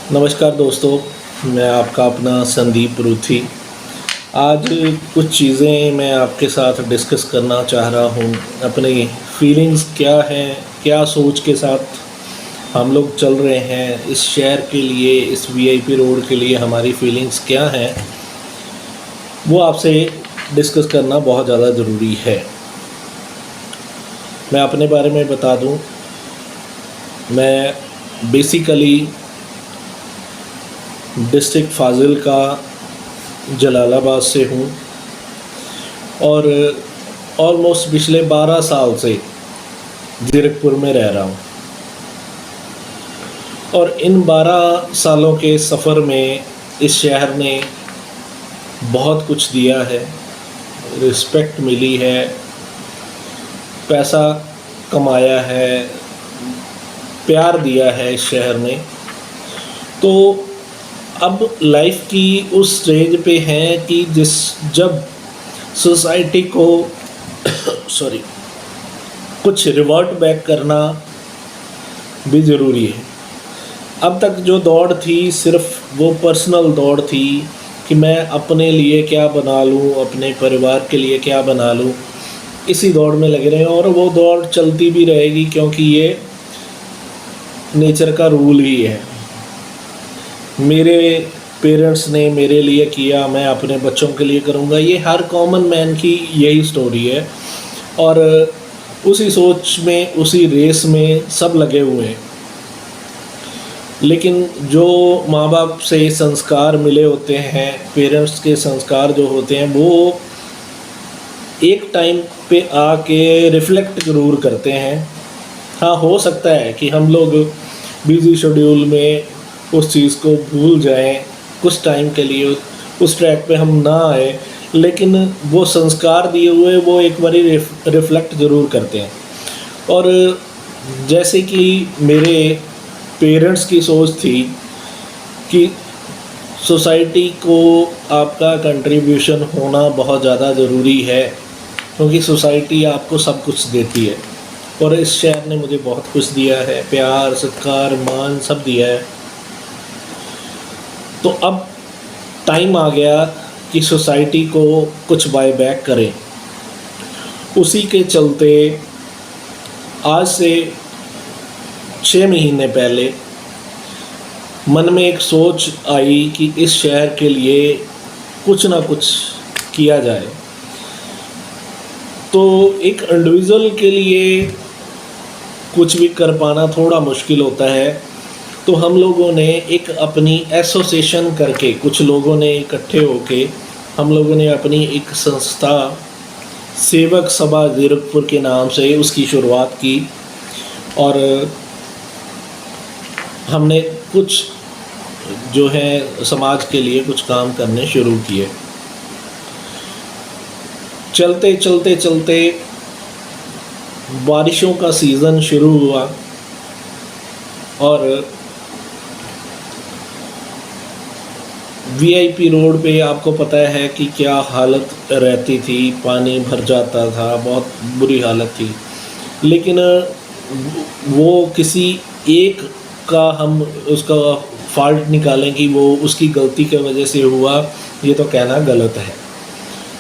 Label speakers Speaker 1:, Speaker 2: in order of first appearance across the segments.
Speaker 1: नमस्कार दोस्तों, मैं आपका अपना संदीप रूथी। आज कुछ चीज़ें मैं आपके साथ डिस्कस करना चाह रहा हूँ। अपनी फीलिंग्स क्या हैं, क्या सोच के साथ हम लोग चल रहे हैं इस शहर के लिए, इस वीआईपी रोड के लिए हमारी फीलिंग्स क्या हैं, वो आपसे डिस्कस करना बहुत ज़्यादा ज़रूरी है। मैं अपने बारे में बता दूँ, मैं बेसिकली डिस्ट्रिक्ट फाजिल्का जलालाबाद से हूँ और ऑलमोस्ट पिछले 12 साल से ज़ीरकपुर में रह रहा हूँ। और इन 12 सालों के सफ़र में इस शहर ने बहुत कुछ दिया है, रिस्पेक्ट मिली है, पैसा कमाया है, प्यार दिया है इस शहर ने। तो अब लाइफ की उस स्टेज पे हैं कि जब सोसाइटी को कुछ रिवर्ट बैक करना भी ज़रूरी है। अब तक जो दौड़ थी सिर्फ वो पर्सनल दौड़ थी कि मैं अपने लिए क्या बना लूँ, अपने परिवार के लिए क्या बना लूँ, इसी दौड़ में लगे रहे और वो दौड़ चलती भी रहेगी क्योंकि ये नेचर का रूल ही है। मेरे पेरेंट्स ने मेरे लिए किया, मैं अपने बच्चों के लिए करूँगा, ये हर कॉमन मैन की यही स्टोरी है। और उसी सोच में, उसी रेस में सब लगे हुए हैं। लेकिन जो माँ बाप से संस्कार मिले होते हैं, पेरेंट्स के संस्कार जो होते हैं, वो एक टाइम पे आके रिफ़्लेक्ट ज़रूर करते हैं। हाँ, हो सकता है कि हम लोग बिज़ी शेड्यूल में उस चीज़ को भूल जाएं, कुछ टाइम के लिए उस ट्रैक पे हम ना आए, लेकिन वो संस्कार दिए हुए वो एक बारी रिफ़्लेक्ट ज़रूर करते हैं। और जैसे कि मेरे पेरेंट्स की सोच थी कि सोसाइटी को आपका कंट्रीब्यूशन होना बहुत ज़्यादा ज़रूरी है क्योंकि सोसाइटी आपको सब कुछ देती है। और इस शहर ने मुझे बहुत कुछ दिया है, प्यार, सत्कार, मान सब दिया है। तो अब टाइम आ गया कि सोसाइटी को कुछ बाय बैक करें। उसी के चलते आज से 6 महीने पहले मन में एक सोच आई कि इस शहर के लिए कुछ ना कुछ किया जाए। तो एक इंडिविजुअल के लिए कुछ भी कर पाना थोड़ा मुश्किल होता है, तो हम लोगों ने एक अपनी एसोसिएशन करके, कुछ लोगों ने इकट्ठे होके हम लोगों ने अपनी एक संस्था सेवक सभा ज़ीरकपुर के नाम से उसकी शुरुआत की। और हमने कुछ जो है समाज के लिए कुछ काम करने शुरू किए। चलते चलते चलते बारिशों का सीज़न शुरू हुआ और वीआईपी रोड पे आपको पता है कि क्या हालत रहती थी, पानी भर जाता था, बहुत बुरी हालत थी। लेकिन वो किसी एक का हम उसका फॉल्ट निकालें कि वो उसकी गलती की वजह से हुआ, ये तो कहना गलत है।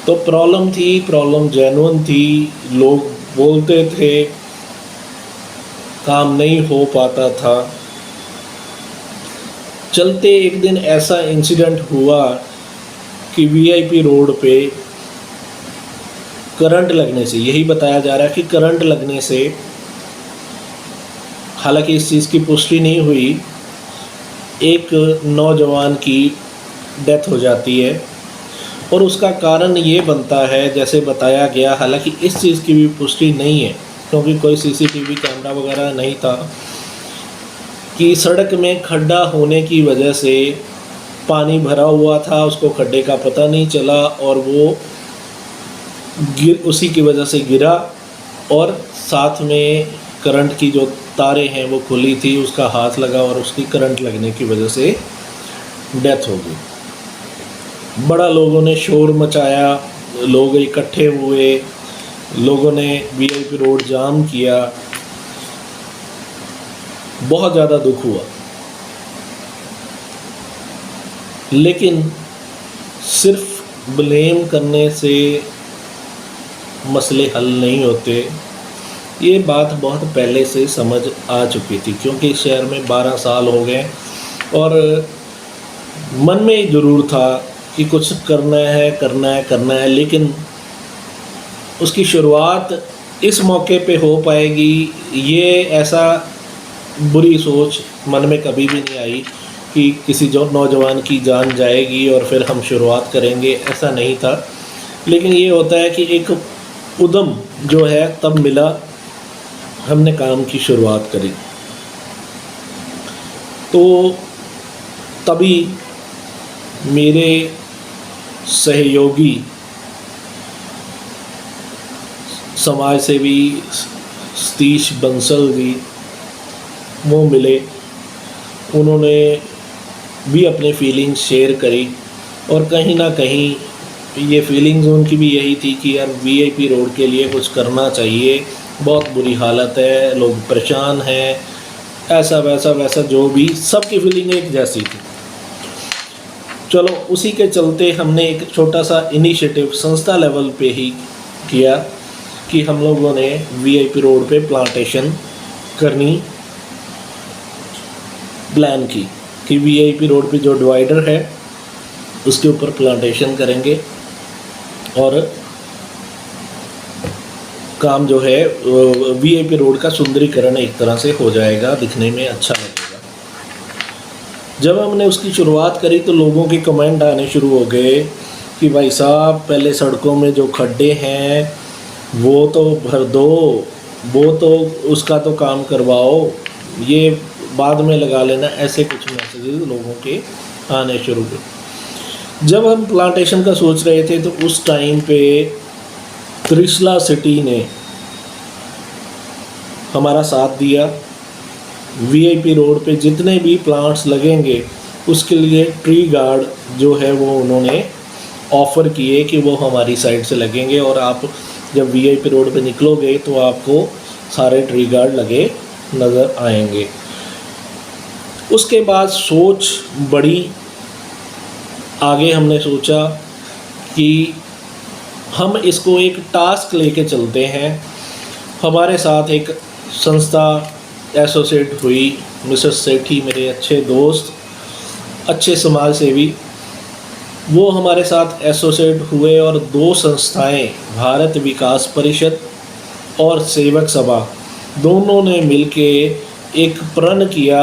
Speaker 1: तो प्रॉब्लम थी, प्रॉब्लम जेन्युइन थी, लोग बोलते थे, काम नहीं हो पाता था। चलते एक दिन ऐसा इंसिडेंट हुआ कि वीआईपी रोड पे करंट लगने से, यही बताया जा रहा है कि करंट लगने से, हालांकि इस चीज़ की पुष्टि नहीं हुई, एक नौजवान की डेथ हो जाती है। और उसका कारण ये बनता है, जैसे बताया गया, हालांकि इस चीज़ की भी पुष्टि नहीं है क्योंकि कोई सीसीटीवी कैमरा वगैरह नहीं था, कि सड़क में खड्डा होने की वजह से पानी भरा हुआ था, उसको खड्डे का पता नहीं चला और वो उसी की वजह से गिरा और साथ में करंट की जो तारें हैं वो खुली थी, उसका हाथ लगा और उसकी करंट लगने की वजह से डेथ हो गई। बड़ा लोगों ने शोर मचाया, लोग इकट्ठे हुए, लोगों ने वीआईपी रोड जाम किया बहुत ज़्यादा दुख हुआ, लेकिन सिर्फ ब्लेम करने से मसले हल नहीं होते। ये बात बहुत पहले से समझ आ चुकी थी, क्योंकि इस शहर में 12 साल हो गए और मन में ज़रूर था कि कुछ करना है, लेकिन उसकी शुरुआत इस मौके पे हो पाएगी, ये ऐसा बुरी सोच मन में कभी भी नहीं आई कि किसी जो नौजवान की जान जाएगी और फिर हम शुरुआत करेंगे, ऐसा नहीं था। लेकिन ये होता है कि एक उद्यम जो है तब मिला, हमने काम की शुरुआत करी। तो तभी मेरे सहयोगी समाज सेवी सतीश बंसल जी वो मिले, उन्होंने भी अपनी फीलिंग्स शेयर करी और कहीं ना कहीं ये फीलिंग्स उनकी भी यही थी कि यार वीआईपी रोड के लिए कुछ करना चाहिए, बहुत बुरी हालत है, लोग परेशान हैं, ऐसा वैसा जो भी सबकी फीलिंग एक जैसी थी। चलो उसी के चलते हमने एक छोटा सा इनिशिएटिव संस्था लेवल पे ही किया कि हम लोगों ने वीआईपी रोड पे प्लांटेशन करनी प्लान की कि वीआईपी रोड पे जो डिवाइडर है उसके ऊपर प्लांटेशन करेंगे और काम जो है वीआईपी रोड का सुंदरीकरण एक तरह से हो जाएगा, दिखने में अच्छा लगेगा। जब हमने उसकी शुरुआत करी तो लोगों के कमेंट आने शुरू हो गए कि भाई साहब पहले सड़कों में जो खड्डे हैं वो तो भर दो, वो तो उसका तो काम करवाओ, ये बाद में लगा लेना, ऐसे कुछ मैसेजेस लोगों के आने शुरू हुए। जब हम प्लांटेशन का सोच रहे थे तो उस टाइम पे त्रिशला सिटी ने हमारा साथ दिया। वीआईपी रोड पे जितने भी प्लांट्स लगेंगे उसके लिए ट्री गार्ड जो है वो उन्होंने ऑफ़र किए कि वो हमारी साइड से लगेंगे और आप जब वीआईपी रोड पे निकलोगे तो आपको सारे ट्री गार्ड लगे नज़र आएंगे। उसके बाद सोच बड़ी आगे, हमने सोचा कि हम इसको एक टास्क लेके चलते हैं। हमारे साथ एक संस्था एसोसिएट हुई, मिसेस सेठी मेरे अच्छे दोस्त, अच्छे समाज सेवी, वो हमारे साथ एसोसिएट हुए और 2 संस्थाएं भारत विकास परिषद और सेवक सभा दोनों ने मिलके एक प्रण किया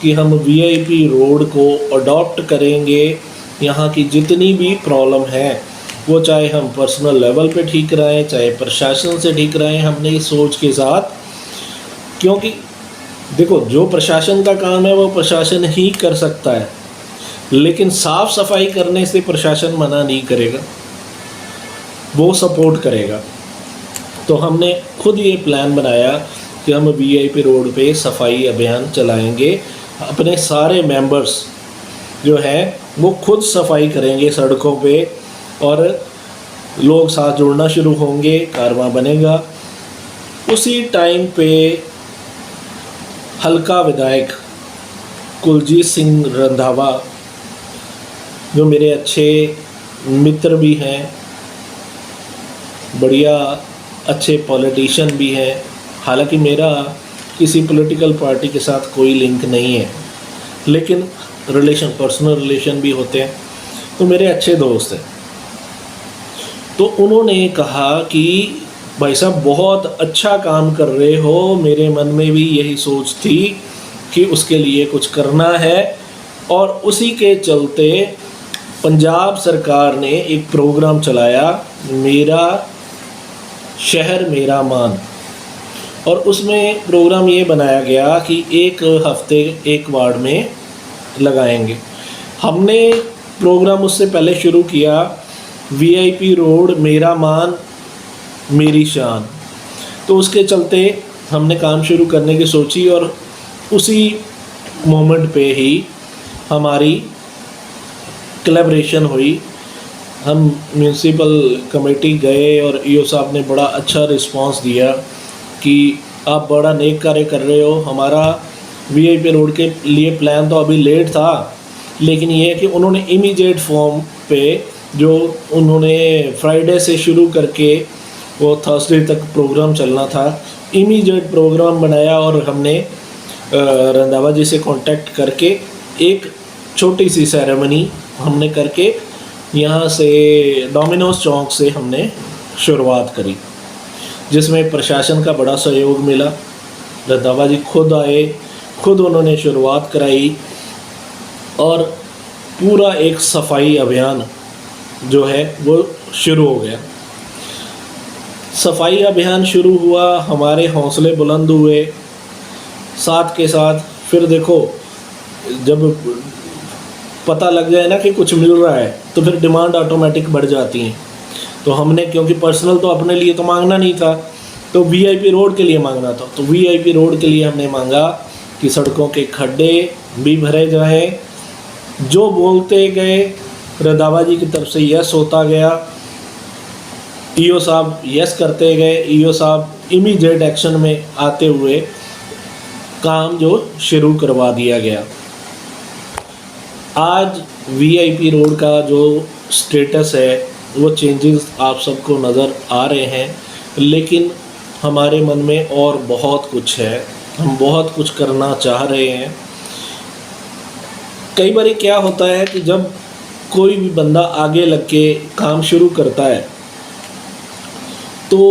Speaker 1: कि हम वीआईपी रोड को अडॉप्ट करेंगे। यहाँ की जितनी भी प्रॉब्लम है वो चाहे हम पर्सनल लेवल पे ठीक कराएं, चाहे प्रशासन से ठीक कराएं, हमने इस सोच के साथ, क्योंकि देखो जो प्रशासन का काम है वो प्रशासन ही कर सकता है, लेकिन साफ़ सफाई करने से प्रशासन मना नहीं करेगा, वो सपोर्ट करेगा। तो हमने खुद ये प्लान बनाया कि हम वीआईपी रोड पे सफाई अभियान चलाएंगे। अपने सारे मेंबर्स जो हैं वो खुद सफाई करेंगे सड़कों पे और लोग साथ जुड़ना शुरू होंगे, कारवां बनेगा। उसी टाइम पे हल्का विधायक कुलजीत सिंह रंधावा जो मेरे अच्छे मित्र भी हैं, बढ़िया अच्छे पॉलिटिशियन भी हैं, हालांकि मेरा किसी पॉलिटिकल पार्टी के साथ कोई लिंक नहीं है, लेकिन पर्सनल रिलेशन भी होते हैं, तो मेरे अच्छे दोस्त हैं। तो उन्होंने कहा कि भाई साहब बहुत अच्छा काम कर रहे हो, मेरे मन में भी यही सोच थी कि उसके लिए कुछ करना है। और उसी के चलते पंजाब सरकार ने एक प्रोग्राम चलाया, मेरा शहर मेरा मान, और उसमें प्रोग्राम ये बनाया गया कि एक हफ्ते एक वार्ड में लगाएंगे। हमने प्रोग्राम उससे पहले शुरू किया, वीआईपी रोड मेरा मान मेरी शान। तो उसके चलते हमने काम शुरू करने की सोची और उसी मोमेंट पे ही हमारी कोलैबोरेशन हुई। हम म्यूनसिपल कमेटी गए और ईओ साहब ने बड़ा अच्छा रिस्पांस दिया कि आप बड़ा नेक कार्य कर रहे हो, हमारा वीआईपी रोड के लिए प्लान तो अभी लेट था, लेकिन ये है कि उन्होंने इमीडिएट फॉर्म पे जो उन्होंने फ्राइडे से शुरू करके वो थर्सडे तक प्रोग्राम चलना था, इमीडिएट प्रोग्राम बनाया और हमने रंधावा जी से कांटेक्ट करके एक छोटी सी सेरेमनी हमने करके यहाँ से डोमिनोज चौक से हमने शुरुआत करी, जिसमें प्रशासन का बड़ा सहयोग मिला। रंधावा जी खुद आए, खुद उन्होंने शुरुआत कराई और पूरा एक सफाई अभियान जो है वो शुरू हो गया। सफाई अभियान शुरू हुआ, हमारे हौसले बुलंद हुए, साथ के साथ फिर देखो जब पता लग जाए ना कि कुछ मिल रहा है तो फिर डिमांड ऑटोमेटिक बढ़ जाती है। तो हमने, क्योंकि पर्सनल तो अपने लिए तो मांगना नहीं था, तो वीआईपी रोड के लिए मांगना था, तो वीआईपी रोड के लिए हमने मांगा कि सड़कों के खड्डे भी भरे जाएं। जो बोलते गए रंधावा जी की तरफ से यस होता गया, ईओ साहब यस करते गए, ईओ साहब इमीडिएट एक्शन में आते हुए काम जो शुरू करवा दिया गया। आज वीआईपी रोड का जो स्टेटस है वो चेंजेस आप सबको नज़र आ रहे हैं, लेकिन हमारे मन में और बहुत कुछ है, हम बहुत कुछ करना चाह रहे हैं। कई बार क्या होता है कि जब कोई भी बंदा आगे लग के काम शुरू करता है तो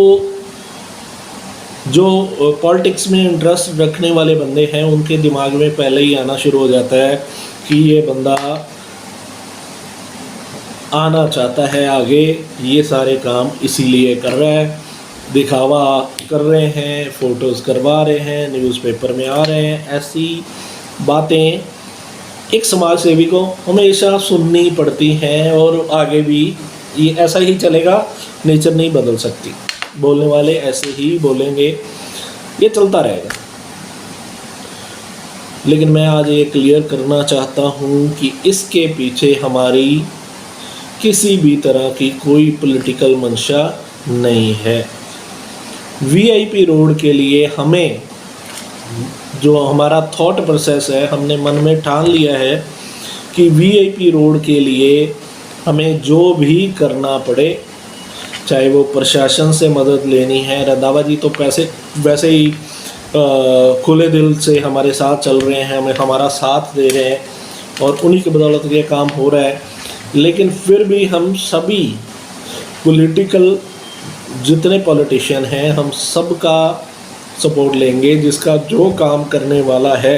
Speaker 1: जो पॉलिटिक्स में इंटरेस्ट रखने वाले बंदे हैं उनके दिमाग में पहले ही आना शुरू हो जाता है कि ये बंदा आना चाहता है आगे, ये सारे काम इसीलिए कर रहा है, दिखावा कर रहे हैं, फ़ोटोज़ करवा रहे हैं, न्यूज़पेपर में आ रहे हैं। ऐसी बातें एक समाज सेवी को हमेशा सुननी पड़ती हैं और आगे भी ये ऐसा ही चलेगा, नेचर नहीं बदल सकती, बोलने वाले ऐसे ही बोलेंगे, ये चलता रहेगा। लेकिन मैं आज ये क्लियर करना चाहता हूँ कि इसके पीछे हमारी किसी भी तरह की कोई पॉलिटिकल मंशा नहीं है। वीआईपी रोड के लिए हमें जो हमारा थॉट प्रोसेस है, हमने मन में ठान लिया है कि वीआईपी रोड के लिए हमें जो भी करना पड़े, चाहे वो प्रशासन से मदद लेनी है। रंधावा जी तो वैसे ही खुले दिल से हमारे साथ चल रहे हैं, हमें हमारा साथ दे रहे हैं और उन्हीं की बदौलत ये काम हो रहा है। लेकिन फिर भी हम सभी पॉलिटिकल जितने पॉलिटिशियन हैं, हम सबका सपोर्ट लेंगे। जिसका जो काम करने वाला है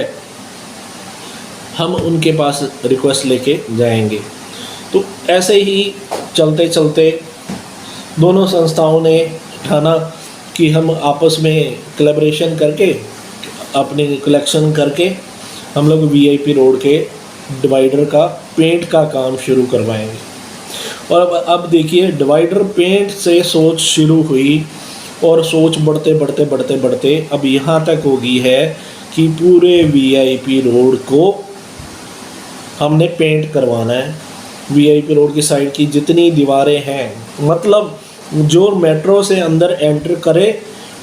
Speaker 1: हम उनके पास रिक्वेस्ट लेके जाएंगे। तो ऐसे ही चलते चलते दोनों संस्थाओं ने ठाना कि हम आपस में कोलैबोरेशन करके अपनी कलेक्शन करके हम लोग वीआईपी रोड के डिवाइडर का पेंट का काम शुरू करवाएंगे। और अब देखिए, डिवाइडर पेंट से सोच शुरू हुई और सोच बढ़ते अब यहाँ तक हो गई है कि पूरे वीआईपी रोड को हमने पेंट करवाना है। वीआईपी रोड की साइड की जितनी दीवारें हैं, मतलब जो मेट्रो से अंदर एंटर करे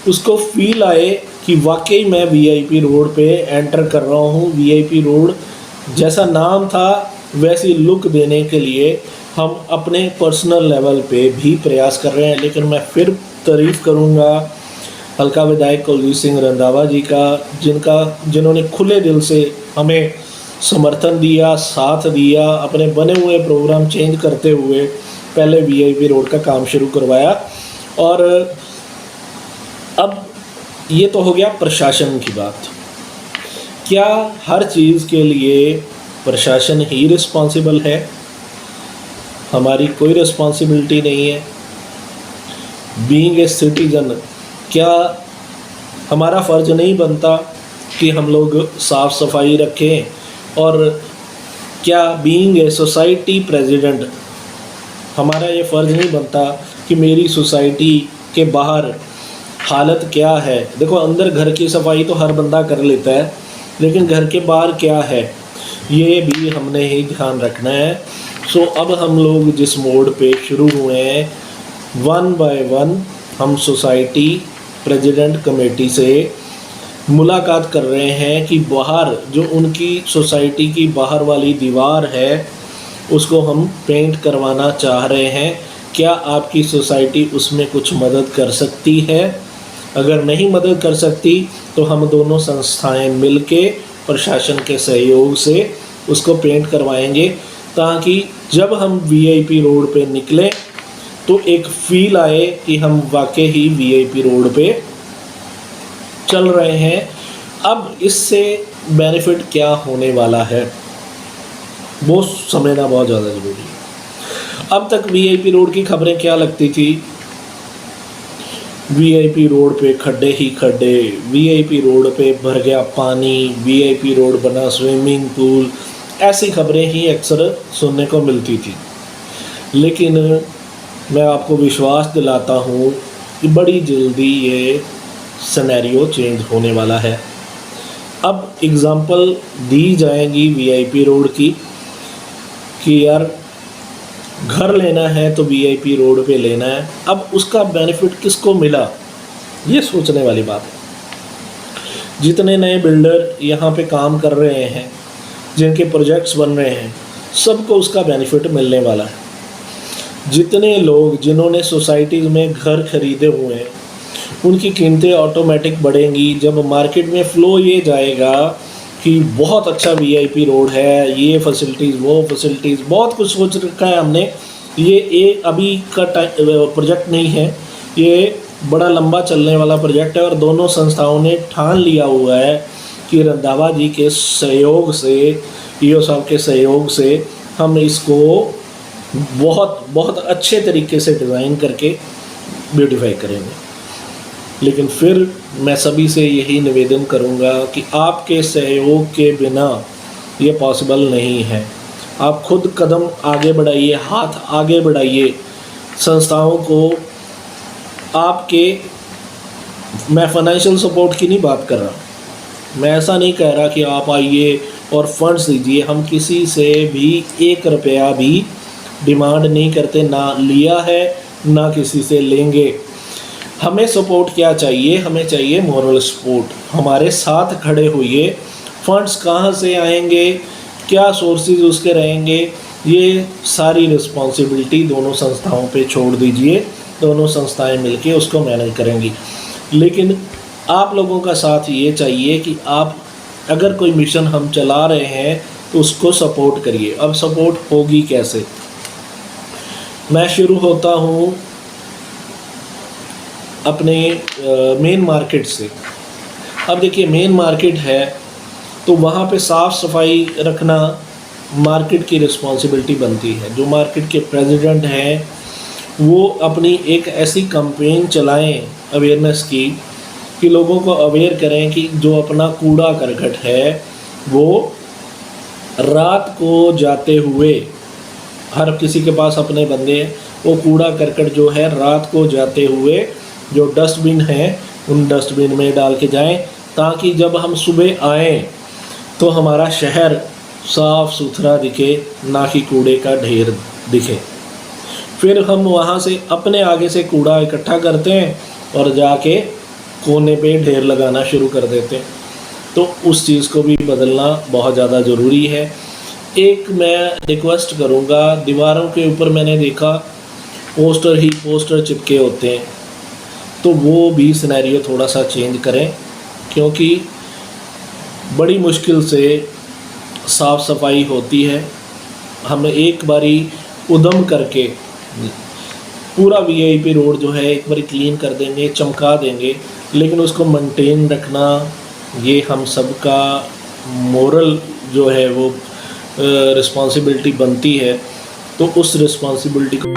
Speaker 1: उसको फील आए कि वाकई मैं वीआईपी रोड पे एंटर कर रहा हूँ। वीआईपी रोड जैसा नाम था वैसी लुक देने के लिए हम अपने पर्सनल लेवल पे भी प्रयास कर रहे हैं। लेकिन मैं फिर तारीफ़ करूँगा हल्का विधायक कुलजीत सिंह रंधावा जी का, जिन्होंने खुले दिल से हमें समर्थन दिया, साथ दिया, अपने बने हुए प्रोग्राम चेंज करते हुए पहले वीआईपी रोड का काम शुरू करवाया। और अब ये तो हो गया प्रशासन की बात। क्या हर चीज़ के लिए प्रशासन ही रिस्पॉन्सिबल है? हमारी कोई रिस्पॉन्सिबिलिटी नहीं है। बीइंग ए सिटीज़न, क्या हमारा फ़र्ज़ नहीं बनता कि हम लोग साफ़ सफाई रखें? और क्या बीइंग ए सोसाइटी प्रेसिडेंट हमारा ये फ़र्ज़ नहीं बनता कि मेरी सोसाइटी के बाहर हालत क्या है? देखो, अंदर घर की सफाई तो हर बंदा कर लेता है, लेकिन घर के बाहर क्या है ये भी हमने ही ध्यान रखना है। सो अब हम लोग जिस मोड पे शुरू हुए हैं, 1 बाय 1 हम सोसाइटी प्रेसिडेंट कमेटी से मुलाकात कर रहे हैं कि बाहर जो उनकी सोसाइटी की बाहर वाली दीवार है उसको हम पेंट करवाना चाह रहे हैं, क्या आपकी सोसाइटी उसमें कुछ मदद कर सकती है? अगर नहीं मदद कर सकती तो हम दोनों संस्थाएं मिलके प्रशासन के सहयोग से उसको पेंट करवाएंगे, ताकि जब हम वीआईपी रोड पे निकलें तो एक फील आए कि हम वाकई ही वीआईपी रोड पे चल रहे हैं। अब इससे बेनिफिट क्या होने वाला है वो समझना बहुत ज़्यादा ज़रूरी है। अब तक वीआईपी रोड की खबरें क्या लगती थी? वीआईपी रोड पे खड्डे ही खड्डे, वीआईपी रोड पे भर गया पानी, वीआईपी रोड बना स्विमिंग पूल, ऐसी खबरें ही अक्सर सुनने को मिलती थी। लेकिन मैं आपको विश्वास दिलाता हूँ कि बड़ी जल्दी ये सिनेरियो चेंज होने वाला है। अब एग्ज़ाम्पल दी जाएंगी वीआईपी रोड की कि यार घर लेना है तो वीआईपी रोड पे लेना है। अब उसका बेनिफिट किसको मिला, ये सोचने वाली बात है। जितने नए बिल्डर यहाँ पे काम कर रहे हैं, जिनके प्रोजेक्ट्स बन रहे हैं, सबको उसका बेनिफिट मिलने वाला है। जितने लोग जिन्होंने सोसाइटीज़ में घर खरीदे हुए हैं उनकी कीमतें ऑटोमेटिक बढ़ेंगी। जब मार्केट में फ़्लो ये जाएगा कि बहुत अच्छा वीआईपी रोड है, ये फैसिलिटीज़ वो फैसिलिटीज़, बहुत कुछ सोच रखा है हमने, ये एक अभी का प्रोजेक्ट नहीं है, ये बड़ा लंबा चलने वाला प्रोजेक्ट है। और दोनों संस्थाओं ने ठान लिया हुआ है कि रंधावा जी के सहयोग से, ईओ साहब के सहयोग से हम इसको बहुत बहुत अच्छे तरीके से डिज़ाइन करके ब्यूटीफाई करेंगे। लेकिन फिर मैं सभी से यही निवेदन करूंगा कि आपके सहयोग के बिना ये पॉसिबल नहीं है। आप खुद कदम आगे बढ़ाइए, हाथ आगे बढ़ाइए संस्थाओं को। आपके, मैं फाइनेंशियल सपोर्ट की नहीं बात कर रहा, मैं ऐसा नहीं कह रहा कि आप आइए और फंड्स दीजिए। हम किसी से भी 1 रुपया भी डिमांड नहीं करते, ना लिया है ना किसी से लेंगे। हमें सपोर्ट क्या चाहिए? हमें चाहिए मॉरल सपोर्ट। हमारे साथ खड़े होइए। फंड्स कहाँ से आएंगे, क्या सोर्सेज उसके रहेंगे, ये सारी रिस्पॉन्सिबिलिटी दोनों संस्थाओं पे छोड़ दीजिए। दोनों संस्थाएं मिलके उसको मैनेज करेंगी। लेकिन आप लोगों का साथ ये चाहिए कि आप अगर कोई मिशन हम चला रहे हैं तो उसको सपोर्ट करिए। अब सपोर्ट होगी कैसे? मैं शुरू होता हूँ अपने मेन मार्केट से। अब देखिए, मेन मार्केट है तो वहाँ पे साफ़ सफाई रखना मार्केट की रिस्पॉन्सिबिलिटी बनती है। जो मार्केट के प्रेसिडेंट हैं वो अपनी एक ऐसी कैंपेन चलाएं अवेयरनेस की कि लोगों को अवेयर करें कि जो अपना कूड़ा करकट है वो रात को जाते हुए, हर किसी के पास अपने बंदे हैं, वो कूड़ा करकट जो है रात को जाते हुए जो डस्टबिन है उन डस्टबिन में डाल के जाएं, ताकि जब हम सुबह आएँ तो हमारा शहर साफ़ सुथरा दिखे, ना कि कूड़े का ढेर दिखे। फिर हम वहाँ से अपने आगे से कूड़ा इकट्ठा करते हैं और जाके कोने पे ढेर लगाना शुरू कर देते हैं। तो उस चीज़ को भी बदलना बहुत ज़्यादा ज़रूरी है। एक मैं रिक्वेस्ट करूँगा, दीवारों के ऊपर मैंने देखा पोस्टर ही पोस्टर चिपके होते हैं, तो वो भी सिनेरियो थोड़ा सा चेंज करें, क्योंकि बड़ी मुश्किल से साफ़ सफाई होती है। हम एक बारी उद्यम करके पूरा वीआईपी रोड जो है एक बारी क्लीन कर देंगे, चमका देंगे, लेकिन उसको मेंटेन रखना ये हम सब का मोरल जो है वो रिस्पॉन्सिबिलिटी बनती है। तो उस रिस्पॉन्सिबिलिटी को